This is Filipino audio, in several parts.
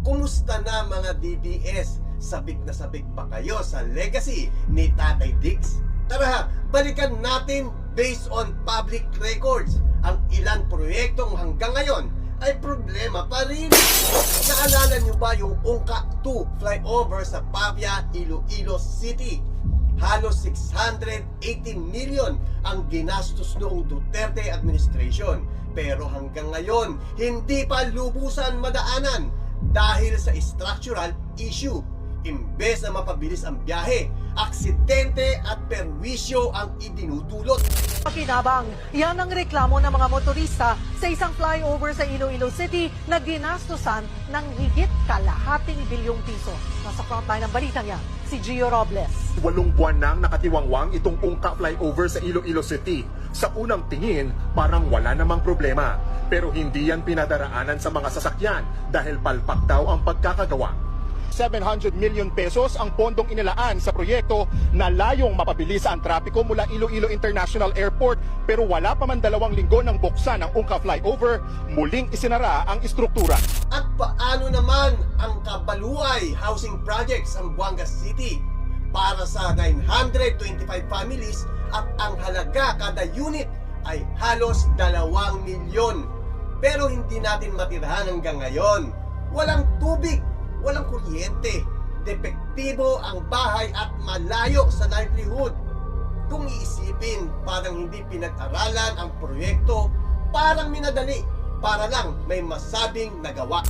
Kumusta na mga DDS? Sabik na sabik pa kayo sa legacy ni Tatay Diggs? Tara, balikan natin based on public records ang ilang proyektong hanggang ngayon ay problema pa rin. Naalala niyo ba yung Ungka 2 flyover sa Pavia, Iloilo City? Halos 680 million ang ginastos noong Duterte administration. Pero hanggang ngayon, hindi pa lubusan madaanan dahil sa structural issue. Imbes na mapabilis ang biyahe, aksidente at perwisyo ang idinudulot. Pakinabang, yan ang reklamo ng mga motorista sa isang flyover sa Iloilo City na ginastusan ng higit kalahating bilyong piso. Nasa frontline ng balita niya, si Gio Robles. 8 buwan nang nakatiwangwang itong Ungka flyover sa Iloilo City. Sa unang tingin, parang wala namang problema. Pero hindi yan pinadaraanan sa mga sasakyan dahil palpak daw ang pagkakagawa. 700 million pesos ang pondong inilaan sa proyekto na layong mapabilis ang trapiko mula Iloilo International Airport, pero wala pa man 2 linggo ng buksan ng Ungka flyover, muling isinara ang istruktura. At paano naman ang Kabaluay Housing Project sa Buanga City? Para sa 925 families at ang halaga kada unit ay halos 2 milyon. Pero hindi natin matirahan hanggang ngayon. Walang tubig, walang kuryente, depektibo ang bahay at malayo sa livelihood. Kung iisipin, parang hindi pinag-aralan ang proyekto, parang minadali, para lang may masabing nagawa.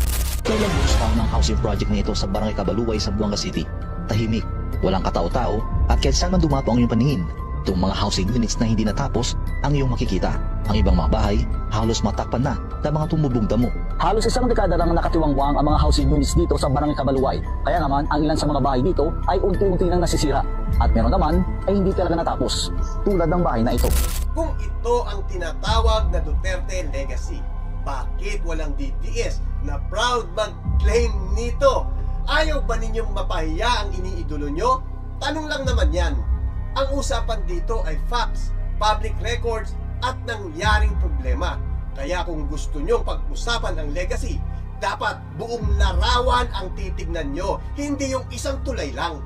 Kailan gusto ng housing project na ito sa Barangay Kabaluay sa Buanga City? Tahimik, walang katao-tao, at kahit saan man dumapo ang iyong paningin, itong mga housing units na hindi natapos ang iyong makikita. Ang ibang mga bahay, halos matakpan na ng mga tumubong damo. Halos 1 dekada nang nakatiwangwang ang mga housing units dito sa Barangay Kabaluay. Kaya naman, ang ilan sa mga bahay dito ay unti-unti nang nasisira. At meron naman ay hindi talaga natapos, tulad ng bahay na ito. Kung ito ang tinatawag na Duterte Legacy, bakit walang DDS na proud mag-claim nito? Ayaw ba ninyong mapahiya ang iniidolo nyo? Tanong lang naman yan. Ang usapan dito ay facts, public records, at nangyaring problema. Kaya kung gusto nyong pag-usapan ang legacy, dapat buong larawan ang titignan nyo, hindi yung isang tulay lang.